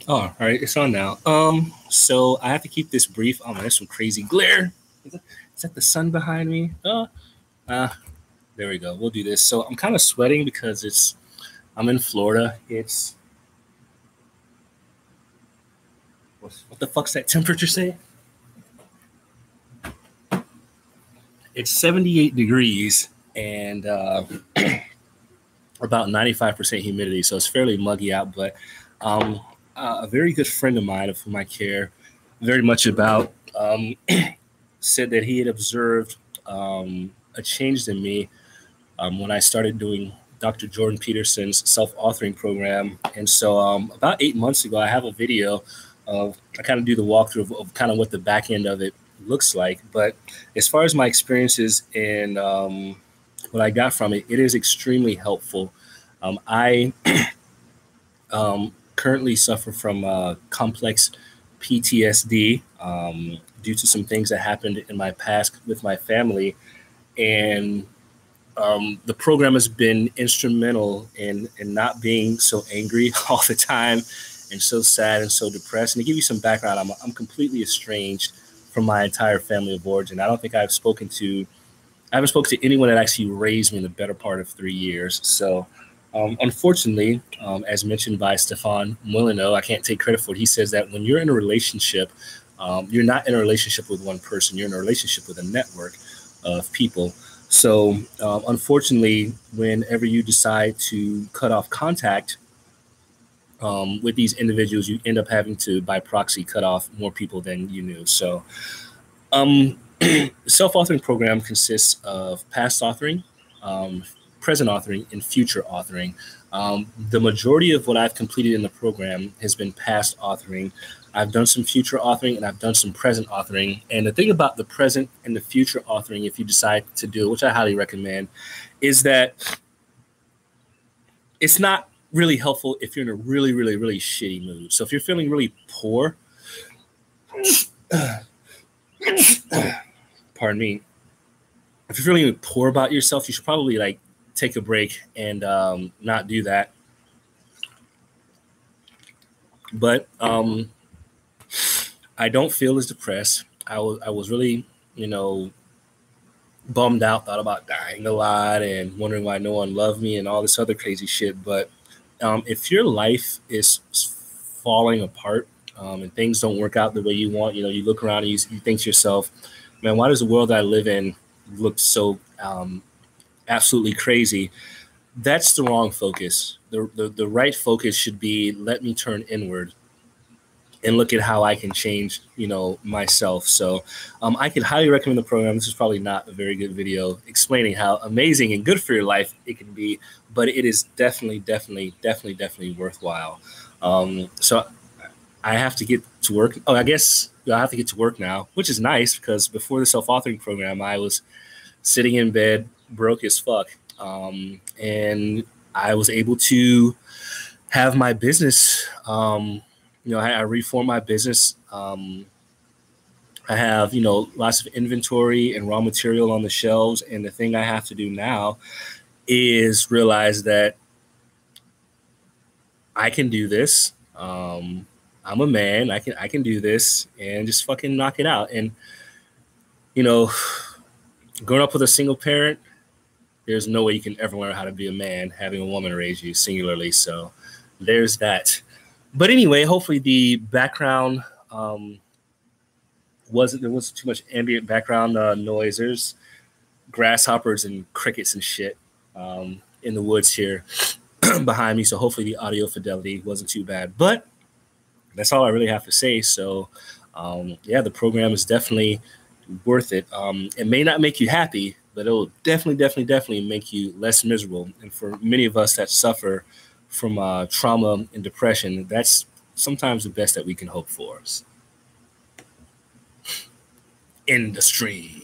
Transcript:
Oh, all right, it's on now. So I have to keep this brief. Oh man, there's some crazy glare. Is that the sun behind me? Uh, there we go. We'll do this. So I'm kind of sweating because I'm in Florida. It's what the fuck's that temperature say? It's 78 degrees and about 95% humidity, so it's fairly muggy out. But um, a very good friend of mine, of whom I care very much about, said that he had observed a change in me when I started doing Dr. Jordan Peterson's self-authoring program. And so about 8 months ago, I have a video of, I kind of do the walkthrough of kind of what the back end of it looks like. But as far as my experiences and what I got from it, it is extremely helpful. I currently suffer from complex PTSD due to some things that happened in my past with my family. And the program has been instrumental in not being so angry all the time and so sad and so depressed. And to give you some background, I'm completely estranged from my entire family of origin. I haven't spoken to anyone that actually raised me in the better part of 3 years. So, unfortunately, as mentioned by Stefan Molyneux, I can't take credit for it. He says that when you're in a relationship, you're not in a relationship with one person. You're in a relationship with a network of people. So, unfortunately, whenever you decide to cut off contact with these individuals, you end up having to, by proxy, cut off more people than you knew. So, um, self-authoring program consists of past authoring, um, present authoring, and future authoring. The majority of what I've completed in the program has been past authoring. I've done some future authoring and I've done some present authoring. And the thing about the present and the future authoring, if you decide to do it, which I highly recommend, is that it's not really helpful if you're in a really, really, really shitty mood. So if you're feeling really poor, pardon me, if you're feeling poor about yourself, you should probably like take a break and not do that. But I don't feel as depressed. I was really, you know, bummed out, thought about dying a lot and wondering why no one loved me and all this other crazy shit. But if your life is falling apart and things don't work out the way you want, you know, you look around and you think to yourself, man, why does the world I live in look so absolutely crazy? That's the wrong focus. The right focus should be, let me turn inward and look at how I can change, you know, myself. So I can highly recommend the program. This is probably not a very good video explaining how amazing and good for your life it can be, but it is definitely worthwhile. So I have to get to work. Oh, I guess I have to get to work now, which is nice because before the self-authoring program, I was sitting in bed, broke as fuck. And I was able to have my business. You know, I reformed my business. I have, you know, lots of inventory and raw material on the shelves. And the thing I have to do now is realize that I can do this. I'm a man. I can do this and just fucking knock it out. And you know, growing up with a single parent, there's no way you can ever learn how to be a man having a woman raise you singularly. So there's that. But anyway, hopefully the background there wasn't too much ambient background noise. There's grasshoppers and crickets and shit in the woods here behind me. So hopefully the audio fidelity wasn't too bad. But that's all I really have to say. So yeah, the program is definitely worth it. It may not make you happy, but it will definitely make you less miserable. And for many of us that suffer from trauma and depression, that's sometimes the best that we can hope for. Industry.